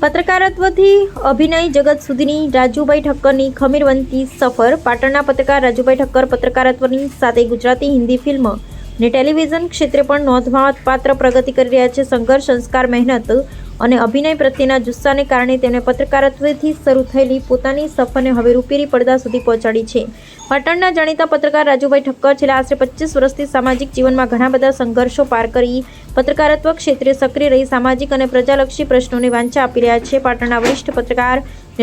પત્રકારત્વથી અભિનય જગત સુધીની રાજુભાઈ ઠક્કરની ખમીરવંતી સફર. પાટણના પત્રકાર રાજુભાઈ ઠક્કર પત્રકારત્વની સાથે ગુજરાતી, હિન્દી ફિલ્મ અને ટેલિવિઝન ક્ષેત્રે પણ નોંધપાત્ર પ્રગતિ કરી રહ્યા છે. સંઘર્ષ, સંસ્કાર, મહેનત અને અભિનય પ્રત્યેના જુસ્સાને કારણે તેમણે પત્રકારત્વથી શરૂ થયેલી પોતાની સફરને હવે રૂપેરી પડદા સુધી પહોંચાડી છે. પાટણના જાણીતા પત્રકાર રાજુભાઈ ઠક્કર છેલ્લા આશરે 25 વર્ષથી સામાજિક જીવનમાં ઘણા બધા સંઘર્ષો પાર કરી પત્રકારત્વ ક્ષેત્રે સક્રિય રહી સામાજિક અને પ્રજાલક્ષી પ્રશ્નોને વાંચા આપી રહ્યા છે. પાટણના વરિષ્ઠ પત્રકાર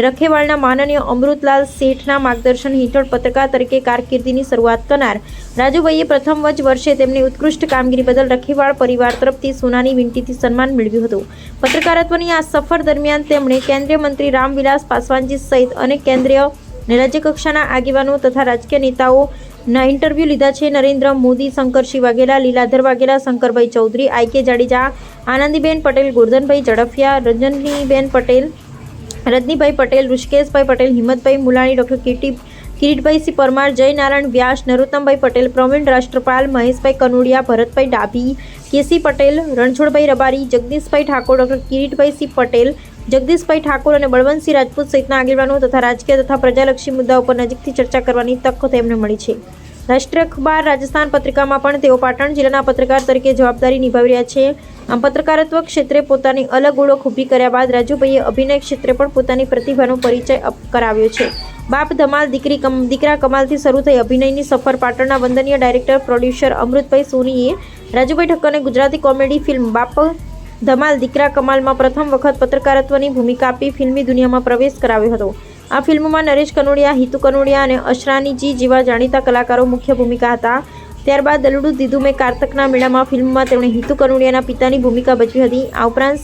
રખેવાળના માનનીય અમૃતલાલ શેઠના માર્ગદર્શન હેઠળ પત્રકાર તરીકે કારકિર્દીની શરૂઆત કરનાર રાજુભાઈએ પ્રથમ જ વર્ષે તેમની ઉત્કૃષ્ટ કામગીરી બદલ રખેવાળ પરિવાર તરફથી સોનાની વીંટીથી સન્માન મેળવ્યું હતું. પત્રકારત્વની આ સફર દરમિયાન તેમણે કેન્દ્રીય મંત્રી રામવિલાસ પાસવાનજી સહિત અનેક કેન્દ્રીય અને રાજ્યકક્ષાના આગેવાનો તથા રાજકીય નેતાઓના ઇન્ટરવ્યૂ લીધા છે. નરેન્દ્ર મોદી, શંકરસિંહ વાઘેલા, લીલાધર વાઘેલા, શંકરભાઈ ચૌધરી, આઈ.કે. જાડેજા, આનંદીબેન પટેલ, ગોરધનભાઈ ઝડફિયા, રજનીભાઈ પટેલ, ઋષિકેશભાઈ પટેલ, હિંમતભાઈ મુલાણી, ડૉક્ટર કિરીટભાઈ સી પરમાર, જયનારાયણ વ્યાસ, નરોત્તમભાઈ પટેલ, પ્રવીણ રાષ્ટ્રપાલ, મહેશભાઈ કનોડિયા, ભરતભાઈ ડાભી, કેસી પટેલ, રણછોડભાઈ રબારી, જગદીશભાઈ ઠાકોર, ડૉક્ટર કિરીટભાઈ સી પટેલ, જગદીશભાઈ ઠાકોર અને બળવંતસિંહ રાજપૂત સહિતના આગેવાનો તથા રાજકીય તથા પ્રજાલક્ષી મુદ્દાઓ પર નજીકથી ચર્ચા કરવાની તક તેમને મળી છે. રાષ્ટ્રીય અખબાર રાજસ્થાન પત્રિકામાં પણ તેઓ પાટણ જિલ્લાના પત્રકાર તરીકે જવાબદારી નિભાવી રહ્યા છે. આમ પત્રકારત્વ ક્ષેત્રે પોતાની અલગ ઓળખ ઊભી કર્યા બાદ રાજુભાઈએ અભિનય ક્ષેત્રે પણ પોતાની પ્રતિભાનો પરિચય કરાવ્યો છે. બાપ ધમાલ, દીકરા કમાલથી શરૂ થઈ અભિનયની સફર. પાટણના વંદનીય ડાયરેક્ટર પ્રોડ્યુસર અમૃતભાઈ સોનીએ રાજુભાઈ ઠક્કરને ગુજરાતી કોમેડી ફિલ્મ બાપ ધમાલ દીકરા કમાલમાં પ્રથમ વખત પત્રકારત્વની ભૂમિકા આપી ફિલ્મી દુનિયામાં પ્રવેશ કરાવ્યો હતો. આ ફિલ્મમાં નરેશ કનોડિયા, હિતુ કનોડિયા અને અશરાનીજી જેવા જાણીતા કલાકારો મુખ્ય ભૂમિકા હતા. ત્યારબાદ દલડુ દીધું મેં કારતકના મેળામાં ફિલ્મમાં તેમણે હિતુ કનોડિયાના પિતાની ભૂમિકા ભજવી હતી. આ ઉપરાંત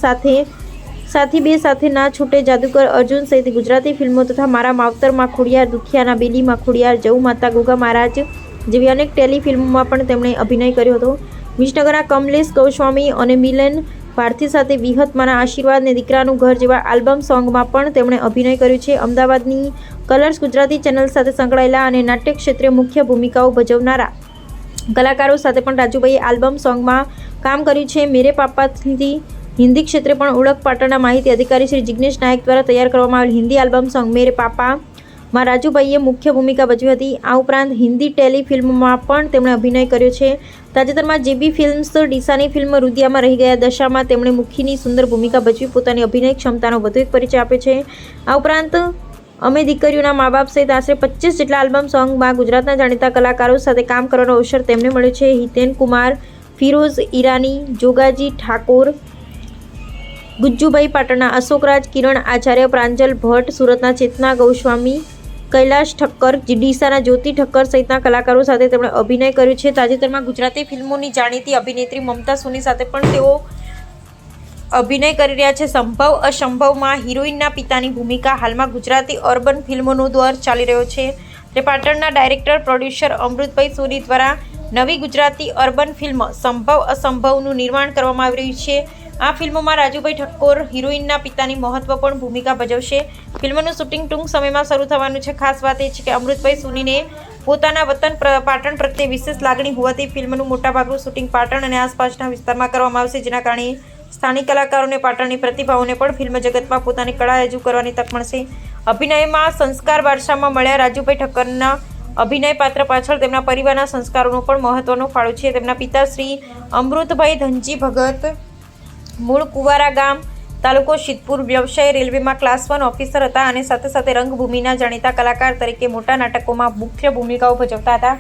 સાથી બે સાથે ના છૂટે, જાદુગર અર્જુન સહિત ગુજરાતી ફિલ્મો તથા મારા માવતર માખોડિયાર, દુખિયાના બેલી માખોડિયાર, જવ માતા ગોગા મહારાજ જેવી અનેક ટેલિફિલ્મોમાં પણ તેમણે અભિનય કર્યો હતો. વિસનગરના કમલેશ ગોસ્વામી અને મિલન ભારતી સાથે વિહત મારા આશીર્વાદ ને દીકરાનું ઘર જેવા આલ્બમ સોંગમાં પણ તેમણે અભિનય કર્યો છે. અમદાવાદની કલર્સ ગુજરાતી ચેનલ સાથે સંકળાયેલા અને નાટ્ય ક્ષેત્રે મુખ્ય ભૂમિકાઓ ભજવનારા કલાકારો સાથે પણ રાજુભાઈએ આલ્બમ સોંગમાં કામ કર્યું છે. મેરે પાપાથી હિન્દી ક્ષેત્રે પણ ઓળખ. પાટણના માહિતી અધિકારી શ્રી જિગ્નેશ નાયક દ્વારા તૈયાર કરવામાં આવેલ હિન્દી આલ્બમ સોંગ મેરે પાપામાં રાજુભાઈએ મુખ્ય ભૂમિકા ભજવી હતી. આ ઉપરાંત હિન્દી ટેલિફિલ્મમાં પણ તેમણે અભિનય કર્યો છે. તાજેતરમાં જેબી ફિલ્મ્સ ડીસાની ફિલ્મ રુદિયામાં રહી ગયા દશામાં તેમણે મુખીની સુંદર ભૂમિકા ભજવી પોતાની અભિનય ક્ષમતાનો વધુ એક પરિચય આપ્યો છે. આ ઉપરાંત અમે દીકરીઓના મા બાપ સહિત આશરે 25 જેટલા આલ્બમ સોંગમાં ગુજરાતના જાણીતા કલાકારો સાથે કામ કરવાનો અવસર તેમને મળ્યો છે. હિતેન કુમાર, ફિરોઝ ઈરાની, જોગાજી ઠાકોર, ગુજ્જુભાઈ પાટણના અશોકરાજ, કિરણ આચાર્ય, પ્રાંજલ ભટ્ટ, સુરતના ચેતના ગોસ્વામી, કૈલાશ ઠક્કર, ડીસાના જ્યોતિ ઠક્કર સહિતના કલાકારો સાથે તેમણે અભિનય કર્યો છે. તાજેતરમાં ગુજરાતી ફિલ્મોની જાણીતી અભિનેત્રી મમતા સોની સાથે પણ તેઓ અભિનય કરી રહ્યા છે. સંભવ અસંભવમાં હિરોઈનના પિતાની ભૂમિકા. હાલમાં ગુજરાતી અર્બન ફિલ્મોનો દોર ચાલી રહ્યો છે. તે પાટણના ડાયરેક્ટર પ્રોડ્યુસર અમૃતભાઈ સોની દ્વારા નવી ગુજરાતી અર્બન ફિલ્મ સંભવ અસંભવનું નિર્માણ કરવામાં આવી રહ્યું છે. આ ફિલ્મમાં રાજુભાઈ ઠક્કર હિરોઈનના પિતાની મહત્વપૂર્ણ ભૂમિકા ભજવશે. ફિલ્મનું શૂટિંગ ટૂંક સમયમાં શરૂ થવાનું છે. ખાસ વાત એ છે કે અમૃતભાઈ સોનીને પોતાના વતન પાટણ પ્રત્યે વિશેષ લાગણી હોવાથી ફિલ્મનું મોટાભાગનું શૂટિંગ પાટણ અને આસપાસના વિસ્તારમાં કરવામાં આવશે, જેના કારણે સ્થાનિક કલાકારોને પાટણની પ્રતિભાઓને પણ ફિલ્મ જગતમાં પોતાની કળા રજૂ કરવાની તક મળશે. અભિનયમાં સંસ્કાર વારસામાં મળ્યા. રાજુભાઈ ઠક્કરના અભિનય પાત્ર પાછળ તેમના પરિવારના સંસ્કારોનો પણ મહત્વનો ફાળો છે. તેમના પિતા શ્રી અમૃતભાઈ ધનજી ભગત મૂળ કુવારા ગામ, તાલુકો સિદ્ધપુર, વ્યવસાય રેલવેમાં ક્લાસ 1 ઓફિસર હતા અને સાથે સાથે રંગભૂમિના જાણીતા કલાકાર તરીકે મોટા નાટકોમાં મુખ્ય ભૂમિકાઓ ભજવતા હતા.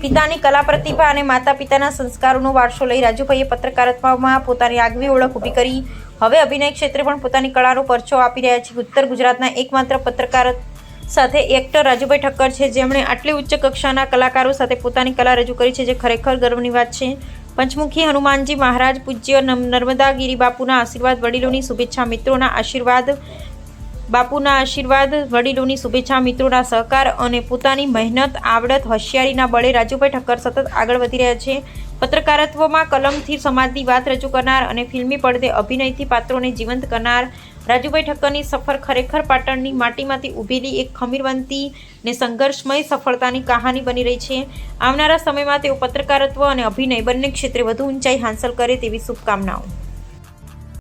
પિતાની કલા પ્રતિભા અને માતા પિતાના સંસ્કારોનો વારસો લઈ રાજુભાઈએ પત્રકારત્વમાં પોતાની આગવી ઓળખ ઊભી કરી હવે અભિનય ક્ષેત્રે પણ પોતાની કળાનો પરચો આપી રહ્યા છે. ઉત્તર ગુજરાતના એકમાત્ર પત્રકાર સાથે એક્ટર રાજુભાઈ ઠક્કર છે જેમણે આટલી ઉચ્ચ કક્ષાના કલાકારો સાથે પોતાની કલા રજૂ કરી છે, જે ખરેખર ગર્વની વાત છે. પંચમુખી હનુમાનજી મહારાજ, પૂજ્ય નર્મદાગીરી બાપુના આશીર્વાદ, વડીલોની શુભેચ્છા, મિત્રોના આશીર્વાદ, બાપુના આશીર્વાદ, વડીલોની શુભેચ્છા, મિત્રોના સહકાર અને પોતાની મહેનત, આવડત, હોશિયારીના બળે રાજુભાઈ ઠક્કર સતત આગળ વધી રહ્યા છે. પત્રકારત્વમાં કલમથી સમાજની વાત રજૂ કરનાર અને ફિલ્મી પડદે અભિનયથી પાત્રોને જીવંત કરનાર રાજુભાઈ ઠક્કરની સફર ખરેખર પાટણની માટીમાંથી ઊભેલી એક ખમીરવંતી ને સંઘર્ષમય સફળતાની કહાની બની રહી છે. આવનારા સમયમાં તેઓ પત્રકારત્વ અને અભિનય બંને ક્ષેત્રે વધુ ઊંચાઈ હાંસલ કરે તેવી શુભકામનાઓ.